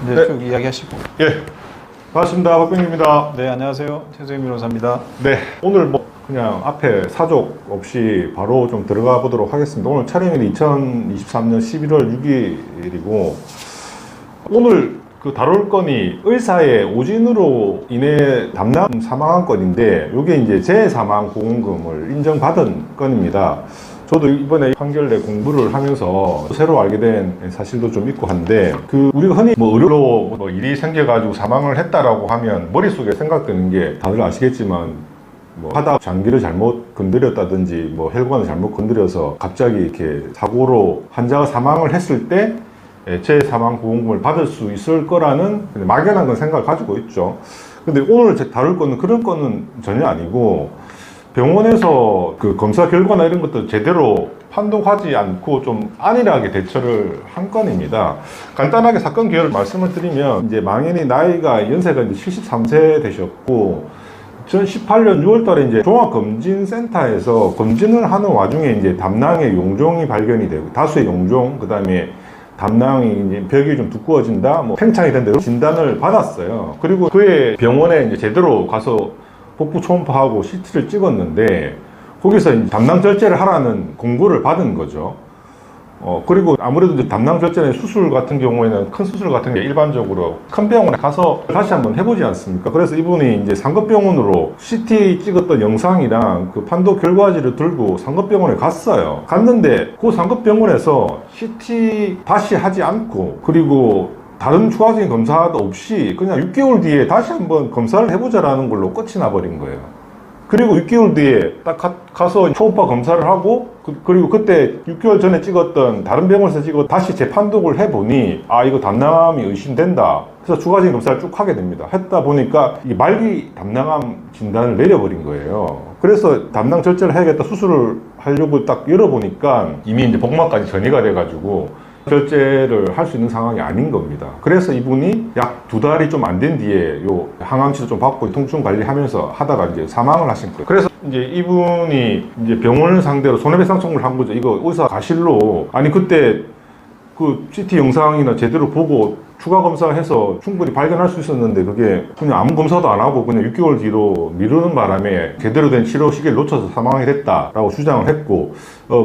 이제 네. 쭉 이야기하시고. 예, 반갑습니다. 박병규입니다. 네, 안녕하세요. 최수임 변호사입니다. 네, 오늘 뭐 그냥 앞에 사족 없이 바로 좀 들어가 보도록 하겠습니다. 오늘 촬영일이 2023년 11월 6일이고 오늘 그 다룰 건이 의사의 오진으로 인해 담당 사망한 건인데 이게 이제 재사망보험금을 인정받은 건입니다. 저도 이번에 판결 내 공부를 하면서 새로 알게 된 사실도 좀 있고 한데, 우리가 흔히 뭐 의료로 뭐 일이 생겨가지고 사망을 했다라고 하면 머릿속에 생각드는 게 다들 아시겠지만 뭐 하다 장기를 잘못 건드렸다든지 뭐 혈관을 잘못 건드려서 갑자기 이렇게 사고로 환자가 사망을 했을 때 재사망보험금을 받을 수 있을 거라는 막연한 건 생각을 가지고 있죠. 근데 오늘 다룰 거는 그런 거는 전혀 아니고, 병원에서 그 검사 결과나 이런 것도 제대로 판독하지 않고 좀 안일하게 대처를 한 건입니다. 간단하게 사건 개요를 말씀을 드리면, 이제 망인이 나이가 연세가 이제 73세 되셨고, 2018년 6월 달에 이제 종합검진센터에서 검진을 하는 와중에 이제 담낭에 용종이 발견이 되고, 다수의 용종, 그 다음에 담낭이 이제 벽이 좀 두꺼워진다, 뭐 팽창이 된다, 진단을 받았어요. 그리고 그의 병원에 이제 제대로 가서 복부 초음파하고 CT를 찍었는데, 거기서 이제 담낭 절제를 하라는 공고를 받은 거죠. 그리고 아무래도 이제 담낭 절제는 수술 같은 경우에는, 큰 수술 같은 게 일반적으로 큰 병원에 가서 다시 한번 해보지 않습니까? 그래서 이분이 이제 상급병원으로 CT 찍었던 영상이랑 그 판독 결과지를 들고 상급병원에 갔어요. 갔는데 그 상급병원에서 CT 다시 하지 않고, 그리고 다른 추가적인 검사도 없이 그냥 6개월 뒤에 다시 한번 검사를 해보자라는 걸로 끝이 나버린 거예요. 그리고 6개월 뒤에 딱 가서 초음파 검사를 하고, 그리고 그때 6개월 전에 찍었던 다른 병원에서 다시 재판독을 해보니, 아, 이거 담낭암이 의심된다. 그래서 추가적인 검사를 쭉 하게 됩니다. 했다 보니까 이 말기 담낭암 진단을 내려버린 거예요. 그래서 담낭 절제를 해야겠다, 수술을 하려고 딱 열어보니까 이미 이제 복막까지 전이가 돼가지고 결제를 할 수 있는 상황이 아닌 겁니다. 그래서 이분이 약 2달이 좀 안 된 뒤에 요 항암치료 좀 받고 통증 관리하면서 하다가 이제 사망을 하신 거예요. 그래서 이제 이분이 이제 병원을 상대로 손해배상 청구를 한 거죠. 이거 의사 가실로, 아니 그때 그 CT 영상이나 제대로 보고 추가 검사해서 충분히 발견할 수 있었는데, 그게 그냥 아무 검사도 안 하고 그냥 6개월 뒤로 미루는 바람에 제대로 된 치료 시기를 놓쳐서 사망이 됐다라고 주장을 했고,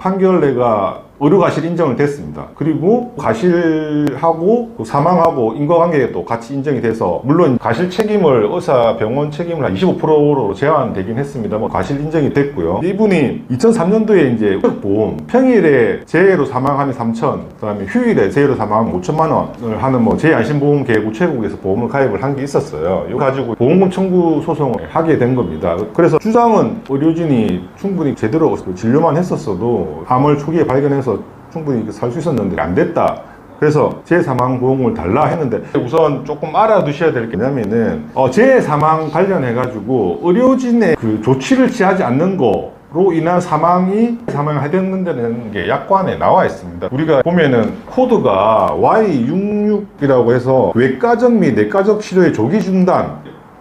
판결 내가 의료과실 인정을 됐습니다. 그리고 과실하고 사망하고 인과관계가 또 같이 인정이 돼서, 물론 과실 책임을 의사 병원 책임을 한 25%로 제한되긴 했습니다. 뭐 과실 인정이 됐고요. 이분이 2003년도에 이제 보험 평일에 재해로 사망하면 3천, 그다음에 휴일에 재해로 사망하면 5천만 원을 하는 뭐 재해안심보험 계획 우체국에서 보험을 가입을 한 게 있었어요. 이거 가지고 보험금 청구 소송을 하게 된 겁니다. 그래서 주장은 의료진이 충분히 제대로 진료만 했었어도 암을 초기에 발견해서 충분히 살 수 있었는데 안 됐다. 그래서 재사망보험을 달라 했는데, 우선 조금 알아두셔야 될 게 뭐냐면은, 재사망 관련해가지고 의료진의 그 조치를 취하지 않는 거로 인한 사망이 해당된다는 게 약관에 나와 있습니다. 우리가 보면은 코드가 Y66이라고 해서 외과적 및 내과적 치료의 조기 중단,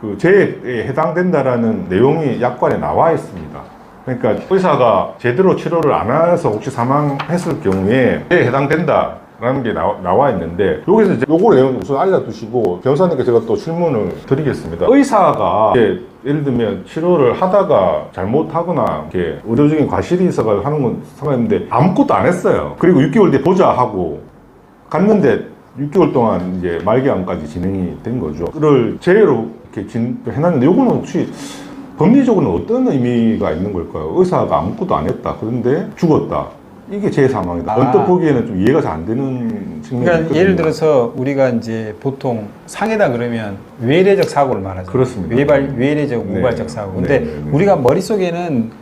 그 재해에 해당된다라는 내용이 약관에 나와 있습니다. 그러니까 의사가 제대로 치료를 안 해서 혹시 사망했을 경우에 해당된다 라는 게 나와 있는데, 여기서 이제 요거 내용 우선 알려두시고 변호사님께 제가 또 질문을 드리겠습니다. 의사가 예를 들면 치료를 하다가 잘못하거나 이렇게 의료적인 과실이 있어서 하는 건 상관없는데 아무것도 안 했어요. 그리고 6개월 뒤에 보자 하고 갔는데 6개월 동안 이제 말기암까지 진행이 된 거죠. 그를 재해로 이렇게 해놨는데, 요거는 혹시 법리적으로는 어떤 의미가 있는 걸까요? 의사가 아무것도 안 했다, 그런데 죽었다, 이게 재사망이다. 언뜻 보기에는 좀 이해가 잘 안 되는 측면이 그러니까 있거든요. 예를 들어서 우리가 이제 보통 상해다 그러면 외래적 사고를 말하죠. 그렇습니다. 외래적 우발적 사고. 근데 네. 우리가 머릿속에는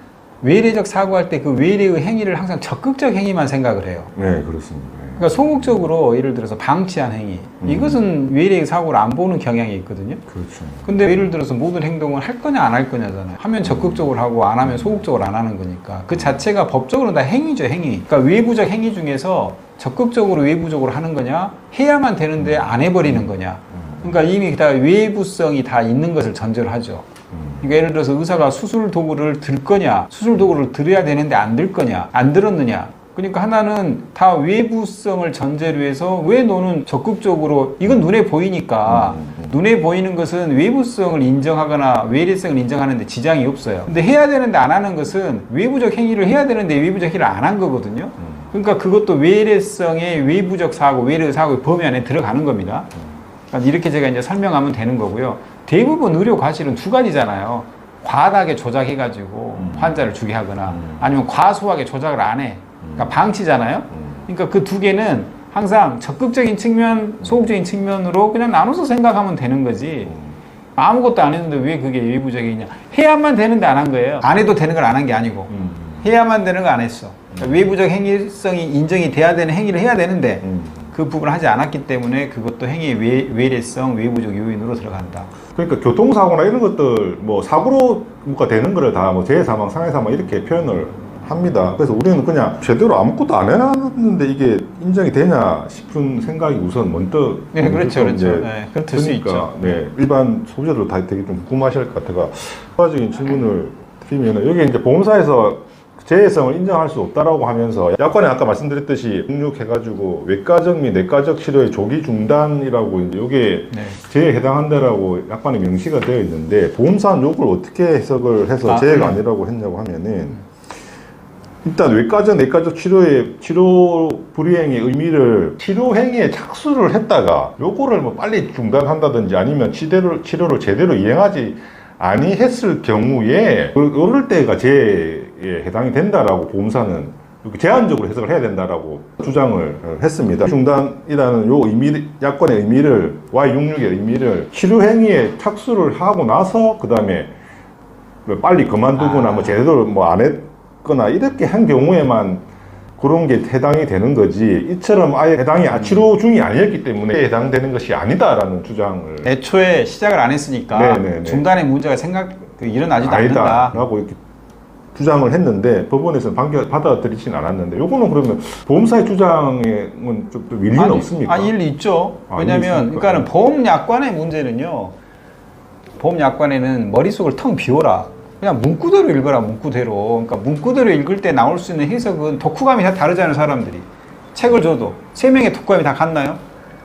외래적 사고할 때 그 외래의 행위를 항상 적극적 행위만 생각을 해요. 네, 그렇습니다. 그러니까 소극적으로 예를 들어서 방치한 행위, 이것은 외래의 사고를 안 보는 경향이 있거든요. 그렇죠. 근데 예를 들어서 모든 행동을 할 거냐 안 할 거냐잖아요. 하면 적극적으로 하고 안 하면 소극적으로 안 하는 거니까 그 자체가 법적으로는 다 행위죠, 행위. 그러니까 외부적 행위 중에서 적극적으로 외부적으로 하는 거냐, 해야만 되는데 안 해버리는 거냐. 그러니까 이미 다 외부성이 다 있는 것을 전제로 하죠. 그러니까 예를 들어서 의사가 수술 도구를 들 거냐, 수술 도구를 들어야 되는데 안 들 거냐, 안 들었느냐. 그러니까 하나는 다 외부성을 전제로 해서 왜 너는 적극적으로 이건 눈에 보이니까 눈에 보이는 것은 외부성을 인정하거나 외래성을 인정하는데 지장이 없어요. 근데 해야 되는데 안 하는 것은 외부적 행위를 해야 되는데 외부적 행위를 안 한 거거든요. 그러니까 그것도 외래성의 외부적 사고, 외래 사고의 범위 안에 들어가는 겁니다. 그러니까 이렇게 제가 이제 설명하면 되는 거고요. 대부분 의료 과실은 두 가지잖아요. 과다하게 조작해가지고 환자를 주게 하거나 아니면 과소하게 조작을 안 해. 그러니까 방치잖아요. 그러니까 그 두 개는 항상 적극적인 측면, 소극적인 측면으로 그냥 나눠서 생각하면 되는 거지. 아무것도 안 했는데 왜 그게 외부적이냐. 해야만 되는데 안 한 거예요. 안 해도 되는 걸 안 한 게 아니고 해야만 되는 거 안 했어. 그러니까 외부적 행위성이 인정이 돼야 되는 행위를 해야 되는데 그 부분을 하지 않았기 때문에 그것도 행위의 외래성, 외부적 요인으로 들어간다. 그러니까 교통사고나 이런 것들 뭐 사고로 뭐가 되는 거를 다 뭐 재해사망, 상해사망 이렇게 표현을 합니다. 그래서 우리는 그냥 제대로 아무것도 안 해놨는데 이게 인정이 되냐 싶은 생각이 우선 먼저. 네, 그렇죠, 그렇죠. 네, 그럼 들 수 있죠. 네, 일반 소비자들 다 되게 좀 궁금하실 것 같아가 추가적인 질문을 드리면은 여기 이제 보험사에서 재해성을 인정할 수 없다라고 하면서 약관에 아까 말씀드렸듯이 등록해가지고 외과적 및 내과적 치료의 조기 중단이라고 이제 이게 네. 재해에 해당한다라고 약관에 명시가 되어 있는데 보험사는 이걸 어떻게 해석을 해서 재해가 아니라고 했냐고 하면은 일단 외과적 내과적 치료의 치료 불이행의 의미를 치료 행위에 착수를 했다가 요거를 뭐 빨리 중단한다든지 아니면 치료를 제대로 이행하지 아니했을 경우에 그럴 때가 재해에 해당이 된다라고 보험사는 이렇게 제한적으로 해석을 해야 된다라고 주장을 했습니다. 중단이라는 요 의미, 약관의 의미를 Y66의 의미를 치료 행위에 착수를 하고 나서 그 다음에 빨리 그만두거나 뭐 제대로 뭐 안 했거나 이렇게 한 경우에만 그런 게 해당이 되는 거지 이처럼 아예 해당이 치료 중이 아니었기 때문에 해당되는 것이 아니다라는 주장을 애초에 시작을 안 했으니까 네네네. 중단의 문제가 일어나지도 않는다 라고 이렇게 주장을 했는데 법원에서는 받아들이진 않았는데 요거는 그러면 보험사의 주장에는 좀 일리는 없습니까? 일리 있죠. 왜냐면 있습니까? 그러니까는 보험약관의 문제는요. 보험약관에는 머릿속을 텅 비워라. 그냥 문구대로 읽어라, 문구대로. 그러니까 문구대로 읽을 때 나올 수 있는 해석은 독후감이 다 다르잖아요, 사람들이. 책을 줘도. 3명의 독후감이 다 같나요?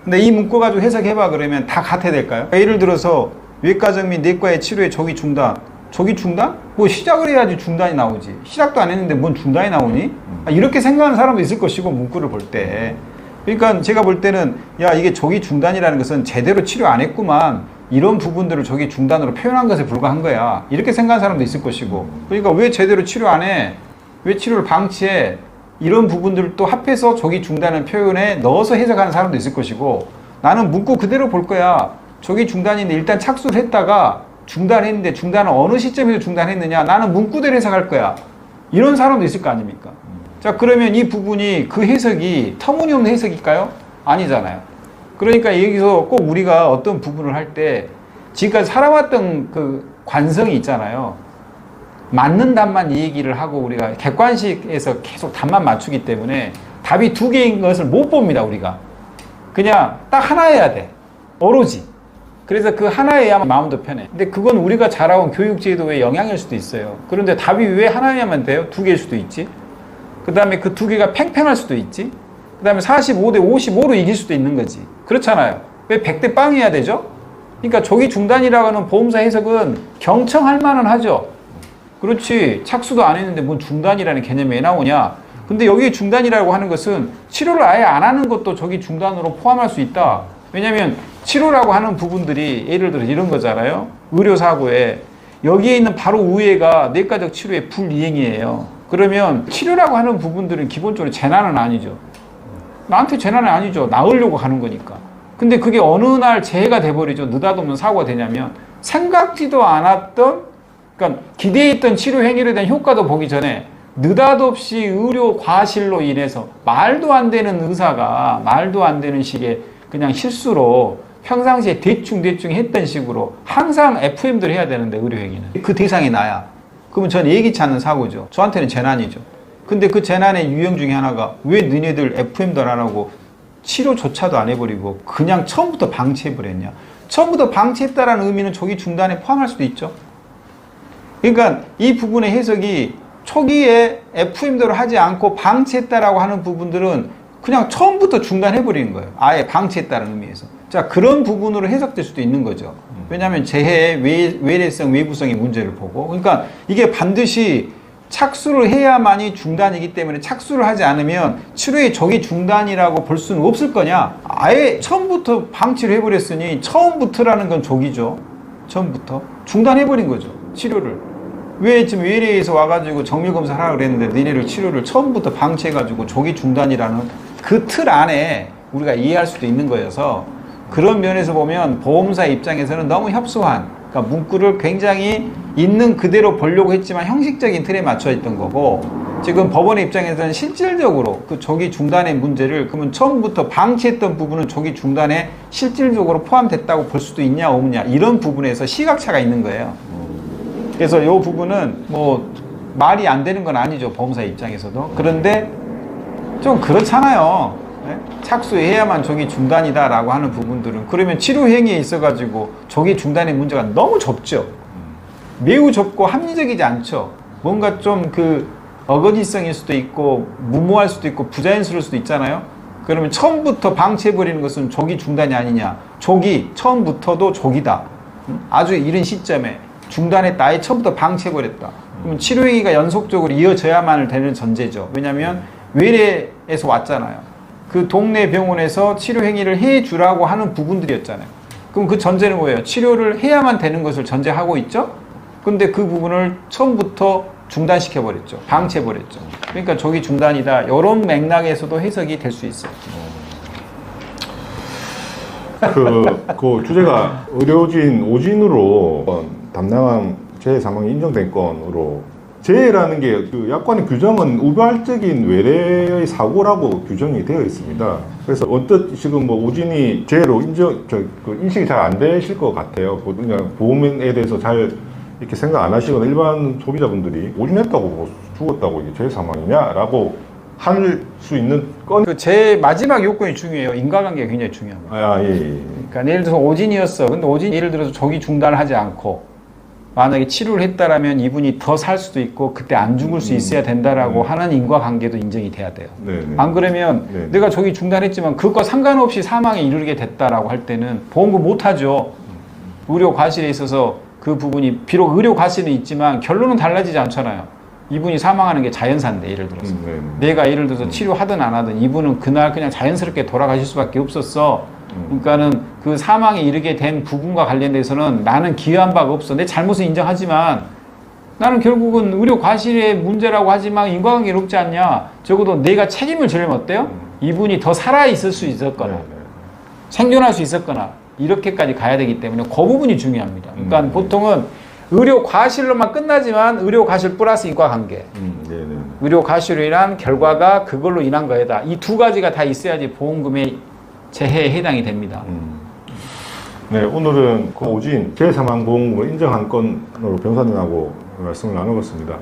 근데 이 문구 가지고 해석해봐 그러면 다 같아야 될까요? 그러니까 예를 들어서 외과적 및 내과의 치료의 조기 중단. 조기 중단? 뭐 시작을 해야지 중단이 나오지. 시작도 안 했는데 뭔 중단이 나오니? 이렇게 생각하는 사람도 있을 것이고, 문구를 볼 때. 그러니까 제가 볼 때는, 야, 이게 조기 중단이라는 것은 제대로 치료 안 했구만. 이런 부분들을 조기 중단으로 표현한 것에 불과한 거야. 이렇게 생각하는 사람도 있을 것이고. 그러니까 왜 제대로 치료 안 해? 왜 치료를 방치해? 이런 부분들도 합해서 조기 중단을 표현에 넣어서 해석하는 사람도 있을 것이고, 나는 문구 그대로 볼 거야. 조기 중단인데 일단 착수를 했다가 중단했는데 중단은 어느 시점에서 중단했느냐? 나는 문구대로 해석할 거야. 이런 사람도 있을 거 아닙니까? 자, 그러면 이 부분이 그 해석이 터무니없는 해석일까요? 아니잖아요. 그러니까 여기서 꼭 우리가 어떤 부분을 할 때 지금까지 살아왔던 그 관성이 있잖아요. 맞는 답만 얘기를 하고 우리가 객관식에서 계속 답만 맞추기 때문에 답이 두 개인 것을 못 봅니다, 우리가. 그냥 딱 하나여야 돼. 오로지. 그래서 그 하나여야만 마음도 편해. 근데 그건 우리가 자라온 교육제도의 영향일 수도 있어요. 그런데 답이 왜 하나여야만 돼요? 두 개일 수도 있지. 그 다음에 그 두 개가 팽팽할 수도 있지. 그 다음에 45대 55로 이길 수도 있는 거지. 그렇잖아요. 왜 100대 빵이어야 되죠? 그러니까 조기 중단이라고 하는 보험사 해석은 경청할 만은 하죠. 그렇지. 착수도 안 했는데 뭔 중단이라는 개념이 왜 나오냐. 근데 여기 중단이라고 하는 것은 치료를 아예 안 하는 것도 조기 중단으로 포함할 수 있다. 왜냐면 치료라고 하는 부분들이 예를 들어 이런 거잖아요. 의료사고에 여기에 있는 바로 우회가 내과적 치료의 불이행이에요. 그러면 치료라고 하는 부분들은 기본적으로 재난은 아니죠. 나한테 재난이 아니죠. 나으려고 하는 거니까. 근데 그게 어느 날 재해가 돼버리죠. 느닷없는 사고가 되냐면 생각지도 않았던, 그러니까 기대했던 치료 행위에 대한 효과도 보기 전에 느닷없이 의료 과실로 인해서 말도 안 되는 의사가 말도 안 되는 식의 그냥 실수로 평상시에 대충 했던 식으로 항상 FM들 해야 되는데 의료행위는 그 대상이 나야. 그러면 전 예기치 않는 사고죠. 저한테는 재난이죠. 근데 그 재난의 유형 중에 하나가 왜 너네들 FM도 안 하고 치료조차도 안 해버리고 그냥 처음부터 방치해버렸냐. 처음부터 방치했다라는 의미는 조기 중단에 포함할 수도 있죠. 그러니까 이 부분의 해석이 초기에 FM대로 하지 않고 방치했다라고 하는 부분들은 그냥 처음부터 중단해버리는 거예요. 아예 방치했다는 의미에서. 자, 그런 부분으로 해석될 수도 있는 거죠. 왜냐하면 재해의 외래성, 외부성의 문제를 보고. 그러니까 이게 반드시 착수를 해야만이 중단이기 때문에 착수를 하지 않으면 치료의 조기 중단이라고 볼 수는 없을 거냐. 아예 처음부터 방치를 해버렸으니 처음부터라는 건 조기죠. 처음부터. 중단해버린 거죠. 치료를. 왜 지금 외래에서 와가지고 정밀검사를 하라고 그랬는데 너네를 치료를 처음부터 방치해가지고 조기 중단이라는 그 틀 안에 우리가 이해할 수도 있는 거여서 그런 면에서 보면 보험사 입장에서는 너무 협소한, 그러니까 문구를 굉장히 있는 그대로 보려고 했지만 형식적인 틀에 맞춰 있던 거고, 지금 법원의 입장에서는 실질적으로 그 조기 중단의 문제를 그러면 처음부터 방치했던 부분은 조기 중단에 실질적으로 포함됐다고 볼 수도 있냐 없냐 이런 부분에서 시각차가 있는 거예요. 그래서 이 부분은 뭐 말이 안 되는 건 아니죠, 보험사 입장에서도. 그런데 좀 그렇잖아요. 네? 착수해야만 조기 중단이다라고 하는 부분들은, 그러면 치료 행위에 있어가지고 조기 중단의 문제가 너무 좁죠. 매우 좁고 합리적이지 않죠. 뭔가 좀 그 어거지성일 수도 있고 무모할 수도 있고 부자연스러울 수도 있잖아요. 그러면 처음부터 방치해버리는 것은 조기 중단이 아니냐. 조기, 처음부터도 조기다. 아주 이른 시점에 중단했다. 아예 처음부터 방치해버렸다. 그러면 치료 행위가 연속적으로 이어져야만 되는 전제죠. 왜냐하면 외래에서 왔잖아요. 그 동네 병원에서 치료 행위를 해주라고 하는 부분들이었잖아요. 그럼 그 전제는 뭐예요? 치료를 해야만 되는 것을 전제하고 있죠? 근데 그 부분을 처음부터 중단시켜버렸죠. 방치해버렸죠. 그러니까 조기 중단이다. 이런 맥락에서도 해석이 될 수 있어요. 그 주제가 의료진 오진으로 담당한 재해 사망이 인정된 건으로, 재해라는 게 그 약관의 규정은 우발적인 외래의 사고라고 규정이 되어 있습니다. 그래서 언뜻 지금 뭐 오진이 재해로 그 인식이 잘 안 되실 것 같아요. 그냥 보험에 대해서 잘 이렇게 생각 안 하시거나 일반 소비자분들이 오진했다고 뭐 죽었다고 이게 재해 사망이냐라고 할 수 있는 건. 그 제 마지막 요건이 중요해요. 인과관계가 굉장히 중요합니다. 예. 그러니까 예를 들어서 오진이었어. 근데 오진 예를 들어서 조기 중단을 하지 않고 만약에 치료를 했다라면 이분이 더 살 수도 있고 그때 안 죽을 수 있어야 된다라고 하는 인과관계도 인정이 돼야 돼요. 안 그러면 내가 조기 중단했지만 그것과 상관없이 사망에 이르게 됐다라고 할 때는 보험금 못 하죠. 의료 과실에 있어서 그 부분이 비록 의료 과실은 있지만 결론은 달라지지 않잖아요. 이분이 사망하는 게 자연사인데 예를 들어서 내가 예를 들어서 치료하든 안 하든 이분은 그날 그냥 자연스럽게 돌아가실 수밖에 없었어. 그러니까는 그 사망에 이르게 된 부분과 관련돼서는 나는 기여한 바가 없어. 내 잘못은 인정하지만 나는 결국은 의료 과실의 문제라고 하지만 인과관계는 없지 않냐. 적어도 내가 책임을 지려면 어때요? 이분이 더 살아있을 수 있었거나 생존할 수 있었거나 이렇게까지 가야 되기 때문에 그 부분이 중요합니다. 그러니까 보통은 의료 과실로만 끝나지만 의료 과실 플러스 인과관계. 의료 과실로 인한 결과가 그걸로 인한 거다. 이 두 가지가 다 있어야지 보험금의 재해에 해당이 됩니다. 네, 오늘은 그 오진 재해사망보험금을 인정한 건으로 변호사님하고 말씀을 나눠봤습니다.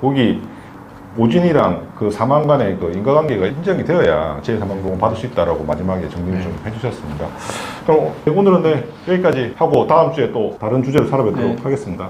거기 오진이랑 그 사망 간의 그 인과관계가 인정이 되어야 재해사망보험 받을 수 있다라고 마지막에 정리를 좀 해주셨습니다. 그럼 오늘은 여기까지 하고 다음 주에 또 다른 주제로 살아뵙도록 하겠습니다.